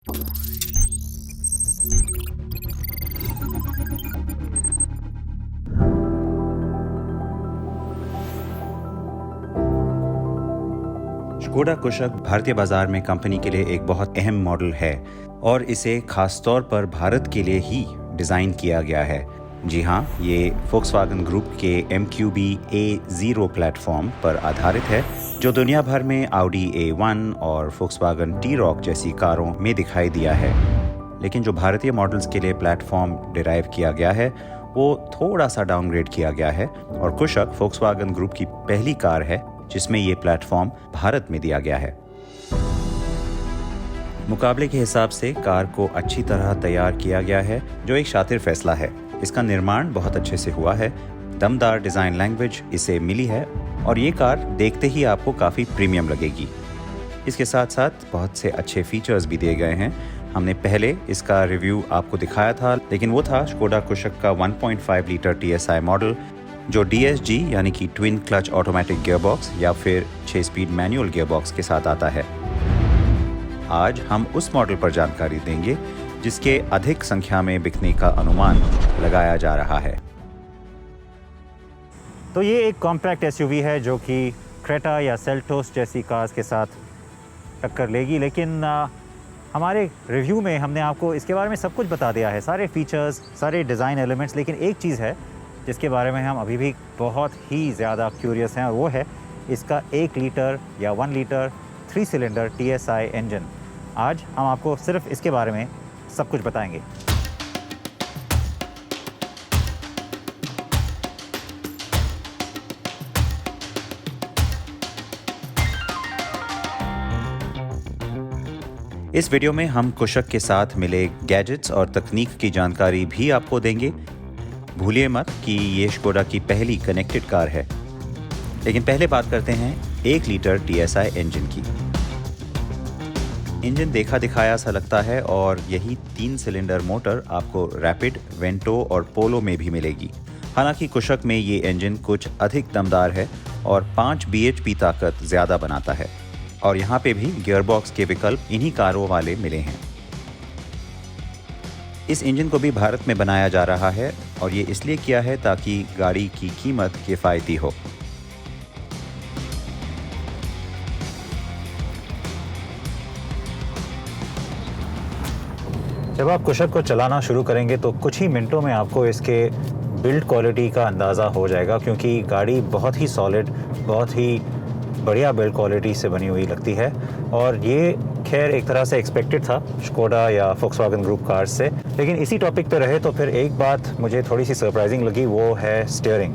Skoda कुशक भारतीय बाजार में कंपनी के लिए एक बहुत अहम मॉडल है और इसे खासतौर पर भारत के लिए ही डिज़ाइन किया गया है। जी हाँ, ये फोक्सवागन ग्रुप के MQB A0 प्लेटफॉर्म पर आधारित है, जो दुनिया भर में Audi A1 और फोक्सवागन T-Roc जैसी कारों में दिखाई दिया है। लेकिन जो भारतीय मॉडल्स के लिए प्लेटफॉर्म डिराइव किया गया है, वो थोड़ा सा डाउनग्रेड किया गया है और कुशक फोक्सवागन ग्रुप की पहली कार है जिसमें ये प्लेटफॉर्म भारत में दिया गया है। मुकाबले के हिसाब से कार को अच्छी तरह तैयार किया गया है, जो एक शातिर फैसला है। इसका निर्माण बहुत अच्छे से हुआ है, दमदार डिज़ाइन लैंग्वेज इसे मिली है और ये कार देखते ही आपको काफ़ी प्रीमियम लगेगी। इसके साथ साथ बहुत से अच्छे फीचर्स भी दिए गए हैं। हमने पहले इसका रिव्यू आपको दिखाया था, लेकिन वो था स्कोडा कुशक का 1.5 लीटर TSI मॉडल, जो DSG यानी कि ट्विन क्लच ऑटोमेटिक गियरबॉक्स या फिर 6 स्पीड मैनुअल गियरबॉक्स के साथ आता है। आज हम उस मॉडल पर जानकारी देंगे जिसके अधिक संख्या में बिकने का अनुमान लगाया जा रहा है। तो ये एक कॉम्पैक्ट SUV है जो कि क्रेटा या सेल्टोस जैसी कार्स के साथ टक्कर लेगी, लेकिन हमारे रिव्यू में हमने आपको इसके बारे में सब कुछ बता दिया है, सारे फीचर्स, सारे डिज़ाइन एलिमेंट्स। लेकिन एक चीज़ है जिसके बारे में हम अभी भी बहुत ही ज़्यादा क्यूरियस हैं और वो है इसका 1 लीटर या 1 लीटर 3 सिलेंडर TSI इंजन। आज हम आपको सिर्फ इसके बारे में सब कुछ बताएंगे। इस वीडियो में हम कुशक के साथ मिले गैजेट्स और तकनीक की जानकारी भी आपको देंगे। भूलिए मत कि ये स्कोडा की पहली कनेक्टेड कार है। लेकिन पहले बात करते हैं 1 लीटर TSI इंजन की। इंजन देखा दिखाया सा लगता है और यही 3 सिलेंडर मोटर आपको रैपिड, वेंटो और पोलो में भी मिलेगी। हालांकि कुशक में ये इंजन कुछ अधिक दमदार है और 5 bhp ताकत ज़्यादा बनाता है और यहाँ पे भी गियरबॉक्स के विकल्प इन्हीं कारों वाले मिले हैं। इस इंजन को भी भारत में बनाया जा रहा है और ये इसलिए किया है ताकि गाड़ी की कीमत किफ़ायती हो। जब आप कुशक को चलाना शुरू करेंगे तो कुछ ही मिनटों में आपको इसके बिल्ड क्वालिटी का अंदाज़ा हो जाएगा, क्योंकि गाड़ी बहुत ही सॉलिड, बहुत ही बढ़िया बिल्ड क्वालिटी से बनी हुई लगती है। और ये खैर एक तरह से एक्सपेक्टेड था स्कोडा या फोक्सवागन ग्रुप कार्स से। लेकिन इसी टॉपिक पे रहे तो फिर एक बात मुझे थोड़ी सी सरप्राइजिंग लगी, वो है स्टीयरिंग।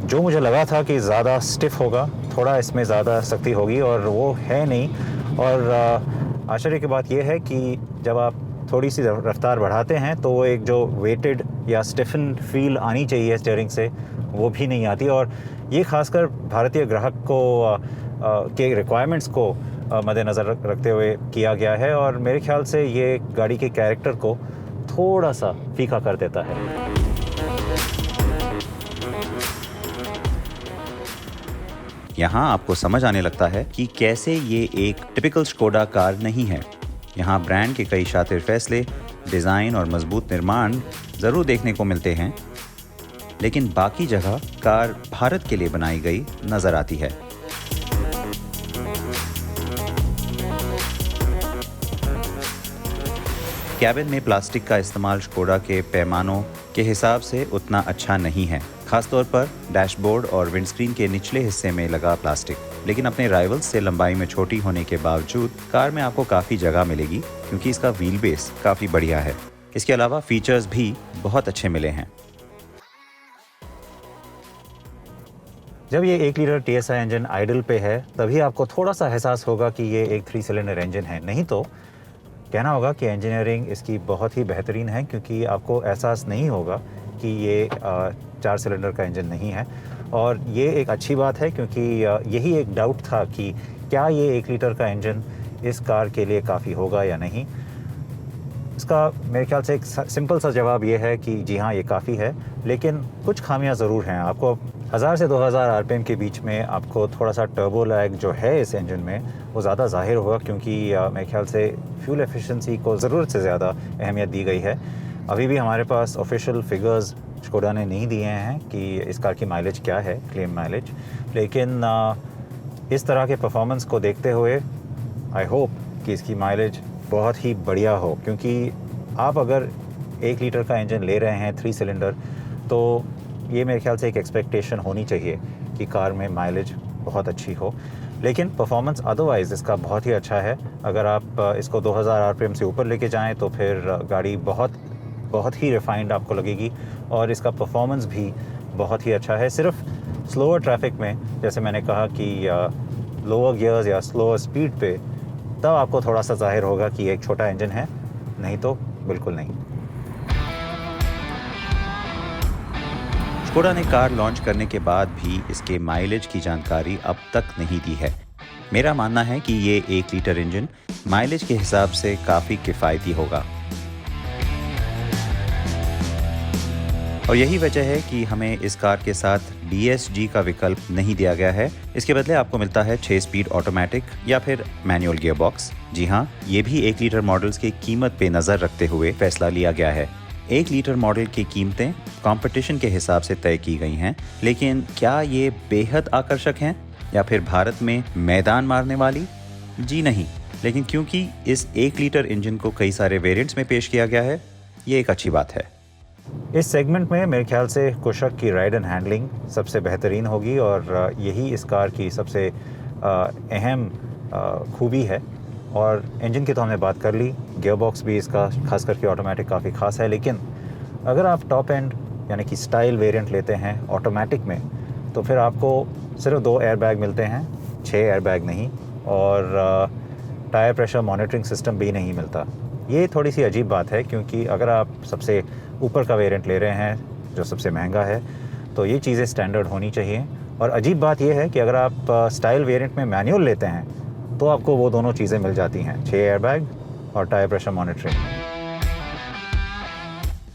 जो मुझे लगा था कि ज़्यादा स्टिफ होगा, थोड़ा इसमें ज़्यादा सख्ती होगी, और वो है नहीं। और आश्चर्य की बात यह है कि जब आप थोड़ी सी रफ्तार बढ़ाते हैं तो वो एक जो वेटेड या स्टिफन फील आनी चाहिए स्टीयरिंग से, वो भी नहीं आती। और ये खासकर भारतीय ग्राहक को के रिक्वायरमेंट्स को मद्देनज़र रखते हुए किया गया है और मेरे ख्याल से ये गाड़ी के कैरेक्टर को थोड़ा सा फीका कर देता है। यहाँ आपको समझ आने लगता है कि कैसे ये एक टिपिकल स्कोडा कार नहीं है। यहाँ ब्रांड के कई शातिर फैसले, डिज़ाइन और मजबूत निर्माण ज़रूर देखने को मिलते हैं, लेकिन बाकी जगह कार भारत के लिए बनाई गई नज़र आती है। कैबिन में प्लास्टिक का इस्तेमाल स्कोडा के पैमानों के हिसाब से उतना अच्छा नहीं है, खासतौर पर डैशबोर्ड और विंडस्क्रीन के निचले हिस्से में लगा प्लास्टिक। लेकिन अपने राइवल्स से लंबाई में छोटी होने के बावजूद कार में आपको काफ़ी जगह मिलेगी, क्योंकि इसका व्हील बेस काफ़ी बढ़िया है। इसके अलावा फीचर्स भी बहुत अच्छे मिले हैं। जब ये 1 लीटर TSI इंजन आइडल पे है तभी आपको थोड़ा सा एहसास होगा कि ये एक 3 सिलेंडर इंजन है, नहीं तो कहना होगा कि इंजीनियरिंग इसकी बहुत ही बेहतरीन है, क्योंकि आपको एहसास नहीं होगा कि ये 4 सिलेंडर का इंजन नहीं है। और ये एक अच्छी बात है, क्योंकि यही एक डाउट था कि क्या ये 1 लीटर का इंजन इस कार के लिए काफ़ी होगा या नहीं। इसका मेरे ख्याल से एक सिंपल सा जवाब ये है कि जी हाँ, ये काफ़ी है, लेकिन कुछ खामियां ज़रूर हैं। आपको 1000 से 2000 आरपीएम के बीच में आपको थोड़ा सा टर्बो लैग जो है इस इंजन में वो ज़्यादा ज़ाहिर होगा, क्योंकि मेरे ख्याल से फ्यूल एफिशिएंसी को ज़रूरत से ज़्यादा अहमियत दी गई है। अभी भी हमारे पास ऑफिशियल फिगर्स स्कोडा ने नहीं दिए हैं कि इस कार की माइलेज क्या है, क्लेम माइलेज, लेकिन इस तरह के परफॉर्मेंस को देखते हुए आई होप कि इसकी माइलेज बहुत ही बढ़िया हो, क्योंकि आप अगर 1 लीटर का इंजन ले रहे हैं 3 सिलेंडर, तो ये मेरे ख्याल से एक एक्सपेक्टेशन होनी चाहिए कि कार में माइलेज बहुत अच्छी हो। लेकिन परफॉर्मेंस अदरवाइज़ इसका बहुत ही अच्छा है। अगर आप इसको 2000 आरपीएम से ऊपर लेके जाएं तो फिर गाड़ी बहुत ही रिफाइंड आपको लगेगी, और इसका परफॉर्मेंस भी बहुत ही अच्छा है। सिर्फ स्लोअर ट्रैफिक में, जैसे मैंने कहा कि लोअर गियर्स या स्लोअर स्पीड पे, तब आपको थोड़ा सा जाहिर होगा कि एक छोटा इंजन है, नहीं तो बिल्कुल नहीं। स्कोडा ने कार लॉन्च करने के बाद भी इसके माइलेज की जानकारी अब तक नहीं दी है। मेरा मानना है कि ये 1 लीटर इंजन माइलेज के हिसाब से काफ़ी किफ़ायती होगा, और यही वजह है कि हमें इस कार के साथ DSG का विकल्प नहीं दिया गया है। इसके बदले आपको मिलता है 6 स्पीड ऑटोमेटिक या फिर मैनुअल गियर बॉक्स। जी हाँ, ये भी 1 लीटर मॉडल्स की कीमत पे नज़र रखते हुए फैसला लिया गया है। 1 लीटर मॉडल की कीमतें कंपटीशन के हिसाब से तय की गई हैं, लेकिन क्या ये बेहद आकर्षक हैं या फिर भारत में मैदान मारने वाली? जी नहीं, लेकिन क्योंकि इस 1 लीटर इंजन को कई सारे वेरिएंट्स में पेश किया गया है, ये एक अच्छी बात है। इस सेगमेंट में मेरे ख्याल से कुशक की राइड एंड हैंडलिंग सबसे बेहतरीन होगी, और यही इस कार की सबसे अहम खूबी है। और इंजन की तो हमने बात कर ली, गियर बॉक्स भी इसका खास करके ऑटोमेटिक काफ़ी खास है। लेकिन अगर आप टॉप एंड यानी कि स्टाइल वेरिएंट लेते हैं ऑटोमेटिक में, तो फिर आपको सिर्फ 2 एयरबैग मिलते हैं, 6 एयरबैग नहीं, और टायर प्रेशर मॉनिटरिंग सिस्टम भी नहीं मिलता। ये थोड़ी सी अजीब बात है, क्योंकि अगर आप सबसे ऊपर का वेरिएंट ले रहे हैं जो सबसे महंगा है, तो ये चीज़ें स्टैंडर्ड होनी चाहिए। और अजीब बात ये है कि अगर आप स्टाइल वेरिएंट में मैनुअल लेते हैं तो आपको वो दोनों चीज़ें मिल जाती हैं, 6 एयरबैग और टायर प्रेशर मॉनिटरिंग।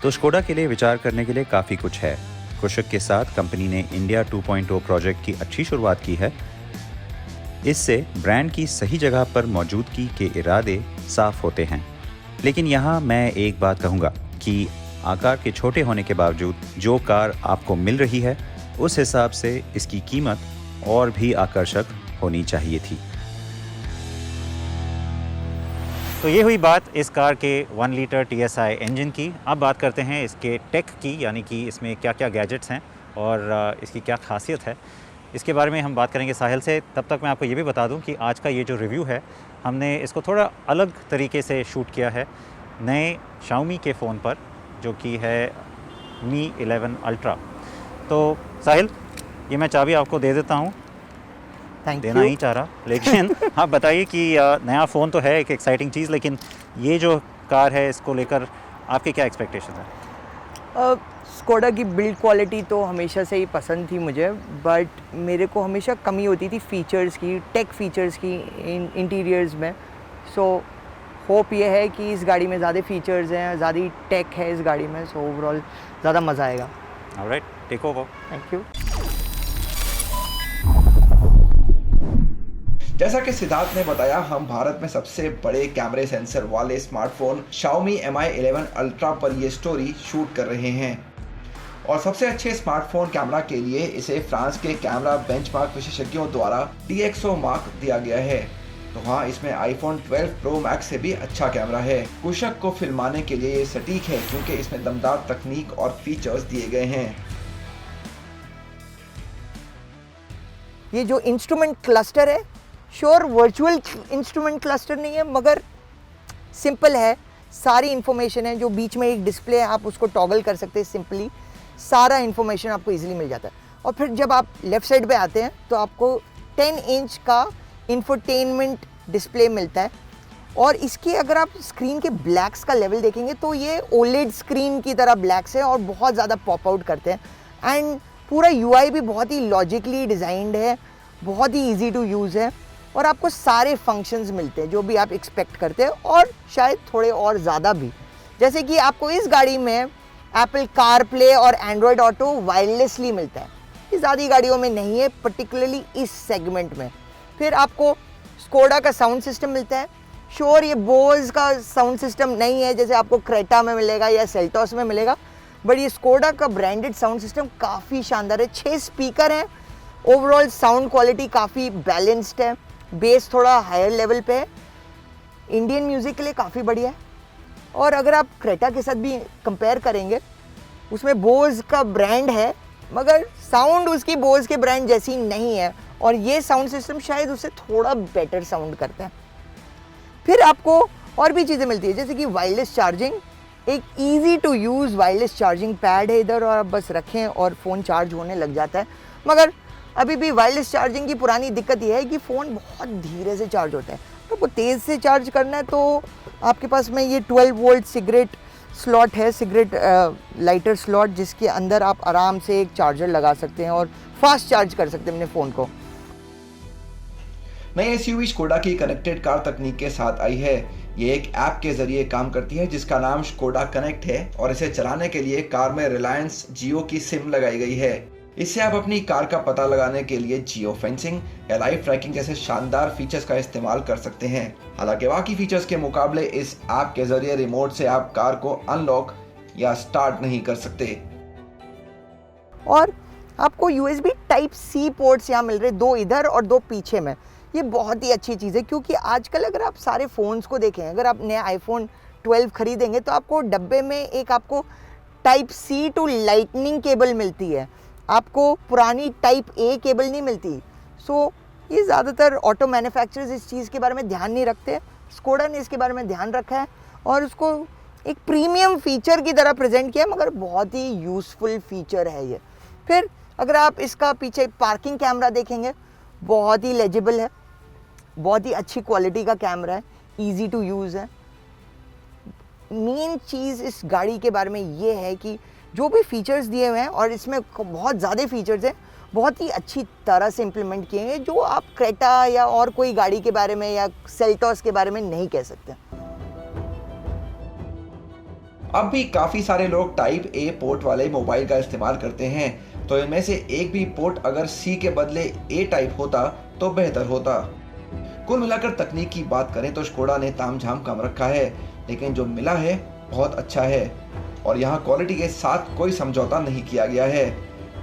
तो स्कोडा के लिए विचार करने के लिए काफ़ी कुछ है। कुशक के साथ कंपनी ने इंडिया 2.0 प्रोजेक्ट की अच्छी शुरुआत की है। इससे ब्रांड की सही जगह पर मौजूदगी के इरादे साफ होते हैं। लेकिन यहाँ मैं एक बात कहूँगा कि आकार के छोटे होने के बावजूद जो कार आपको मिल रही है, उस हिसाब से इसकी कीमत और भी आकर्षक होनी चाहिए थी। तो ये हुई बात इस कार के 1 लीटर TSI इंजन की। अब बात करते हैं इसके टेक की, यानी कि इसमें क्या क्या गैजेट्स हैं और इसकी क्या खासियत है। इसके बारे में हम बात करेंगे साहिल से। तब तक मैं आपको ये भी बता दूं कि आज का ये जो रिव्यू है, हमने इसको थोड़ा अलग तरीके से शूट किया है नए Xiaomi के फ़ोन पर, जो कि है Mi 11 Ultra। तो साहिल, ये मैं चाबी आपको दे देता हूँ, देना ही चाह रहा, लेकिन आप बताइए कि नया फ़ोन तो है एक एक्साइटिंग चीज़, लेकिन ये जो कार है इसको लेकर आपके क्या एक्सपेक्टेशन है? स्कोडा की बिल्ड क्वालिटी तो हमेशा से ही पसंद थी मुझे, बट मेरे को हमेशा कमी होती थी फ़ीचर्स की, टेक फ़ीचर्स की इंटीरियर्स में। सो होप ये है कि इस गाड़ी में ज़्यादा फ़ीचर्स हैं, ज़्यादा टेक है इस गाड़ी में, सो ओवरऑल ज़्यादा मज़ा आएगा। Alright, take over. Thank you. जैसा कि सिद्धार्थ ने बताया, हम भारत में सबसे बड़े कैमरे सेंसर वाले स्मार्टफोन Xiaomi Mi 11 Ultra पर ये स्टोरी शूट कर रहे हैं, और सबसे अच्छे स्मार्टफोन कैमरा के लिए इसे फ्रांस के कैमरा बेंचमार्क विशेषज्ञों द्वारा DxO मार्क दिया गया है। तो हाँ, इसमें iPhone 12 Pro Max से भी अच्छा कैमरा है। कुशक को फिल्माने के लिए ये सटीक है, क्योंकि इसमें दमदार तकनीक और फीचर्स दिए गए हैं। ये जो इंस्ट्रूमेंट क्लस्टर है, श्योर वर्चुअल इंस्ट्रूमेंट क्लस्टर नहीं है, मगर सिंपल है। सारी इन्फॉर्मेशन है, जो बीच में एक डिस्प्ले है, आप उसको टॉगल कर सकते हैं सिंपली, सारा इन्फॉर्मेशन आपको इजीली मिल जाता है। और फिर जब आप लेफ़्ट साइड पे आते हैं तो आपको 10 इंच का इंफोटेनमेंट डिस्प्ले मिलता है। और इसके अगर आप स्क्रीन के ब्लैक्स का लेवल देखेंगे तो ये OLED स्क्रीन की तरह ब्लैक्स है और बहुत ज़्यादा पॉप आउट करते हैं। एंड पूरा UI भी बहुत ही लॉजिकली डिज़ाइंड है, बहुत ही ईजी टू यूज़ है, और आपको सारे फंक्शंस मिलते हैं जो भी आप एक्सपेक्ट करते हैं, और शायद थोड़े और ज़्यादा भी। जैसे कि आपको इस गाड़ी में एप्पल कारप्ले और एंड्रॉयड ऑटो वायरलेसली मिलता है। ये ज़्यादा गाड़ियों में नहीं है, पर्टिकुलरली इस सेगमेंट में। फिर आपको स्कोडा का साउंड सिस्टम मिलता है। श्योर ये बोज का साउंड सिस्टम नहीं है जैसे आपको क्रेटा में मिलेगा या सेल्टॉस में मिलेगा, बट ये स्कोडा का ब्रांडेड साउंड सिस्टम काफ़ी शानदार है। 6 स्पीकर हैं, ओवरऑल साउंड क्वालिटी काफ़ी बैलेंस्ड है, बेस थोड़ा हायर लेवल पे है, इंडियन म्यूज़िक के लिए काफ़ी बढ़िया है। और अगर आप क्रेटा के साथ भी कंपेयर करेंगे, उसमें बोज का ब्रांड है मगर साउंड उसकी बोज के ब्रांड जैसी नहीं है, और ये साउंड सिस्टम शायद उससे थोड़ा बेटर साउंड करता है। फिर आपको और भी चीज़ें मिलती है जैसे कि वायरलेस चार्जिंग, एक easy to use wireless charging pad है इधर, और आप बस रखें और फ़ोन चार्ज होने लग जाता है। मगर अभी भी वायरलेस चार्जिंग की पुरानी दिक्कत यह है कि फ़ोन बहुत धीरे से चार्ज होता है। तो आपको तेज़ से चार्ज करना है तो आपके पास में ये 12 वोल्ट सिगरेट स्लॉट है, सिगरेट लाइटर स्लॉट, जिसके अंदर आप आराम से एक चार्जर लगा सकते हैं और फास्ट चार्ज कर सकते हैं अपने फ़ोन को। नई एसयूवी स्कोडा की कनेक्टेड कार तकनीक के साथ आई है। ये एक ऐप के जरिए काम करती है जिसका नाम स्कोडा कनेक्ट है, और इसे चलाने के लिए कार में रिलायंस जियो की सिम लगाई गई है। इससे आप अपनी कार का पता लगाने के लिए जियो फेंसिंग या लाइव ट्रैकिंग जैसे शानदार फीचर्स का इस्तेमाल कर सकते हैं। हालांकि बाकी फीचर्स के मुकाबले इस ऐप के जरिए रिमोट से आप कार को अनलॉक या स्टार्ट नहीं कर सकते। और आपको USB Type-C पोर्ट्स यहाँ मिल रहे, 2 इधर और 2 पीछे में। ये बहुत ही अच्छी चीज़ है क्योंकि आजकल अगर आप सारे फ़ोन्स को देखें, अगर आप नया iPhone 12 खरीदेंगे तो आपको डब्बे में एक आपको Type-C टू लाइटनिंग केबल मिलती है, आपको पुरानी Type-A केबल नहीं मिलती। सो ये ज़्यादातर ऑटो मैन्युफैक्चरर्स इस चीज़ के बारे में ध्यान नहीं रखते। स्कोडा ने इसके बारे में ध्यान रखा है और उसको एक प्रीमियम फीचर की तरह प्रेजेंट किया, मगर बहुत ही यूज़फुल फीचर है ये। फिर अगर आप इसका पीछे पार्किंग कैमरा देखेंगे, बहुत ही लेजिबल है, बहुत ही अच्छी क्वालिटी का कैमरा है, इजी टू यूज़ है। मेन चीज़ इस गाड़ी के बारे में ये है कि जो भी फीचर्स दिए हुए हैं, और इसमें बहुत ज़्यादा फीचर्स हैं, बहुत ही अच्छी तरह से इम्प्लीमेंट किए हैं जो आप क्रेटा या और कोई गाड़ी के बारे में या सेल्टॉस के बारे में नहीं कह सकते। अब भी काफ़ी सारे लोग Type-A पोर्ट वाले मोबाइल का इस्तेमाल करते हैं, तो इनमें से एक भी पोर्ट अगर C के बदले A टाइप होता तो बेहतर होता। कुल मिलाकर तकनीक की बात करें तो स्कोडा ने तामझाम कम रखा है, लेकिन जो मिला है बहुत अच्छा है, और यहाँ क्वालिटी के साथ कोई समझौता नहीं किया गया है।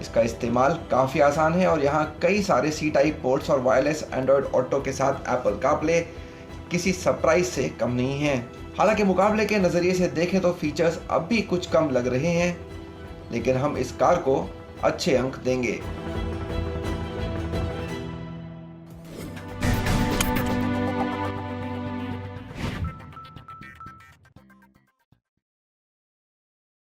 इसका इस्तेमाल काफ़ी आसान है और यहाँ कई सारे C टाइप पोर्ट्स और वायरलेस एंड्रॉयड ऑटो के साथ एप्पल कारप्ले किसी सरप्राइज से कम नहीं है। हालांकि मुकाबले के नज़रिए से देखें तो फीचर्स अब भी कुछ कम लग रहे हैं, लेकिन हम इस कार को अच्छे अंक देंगे।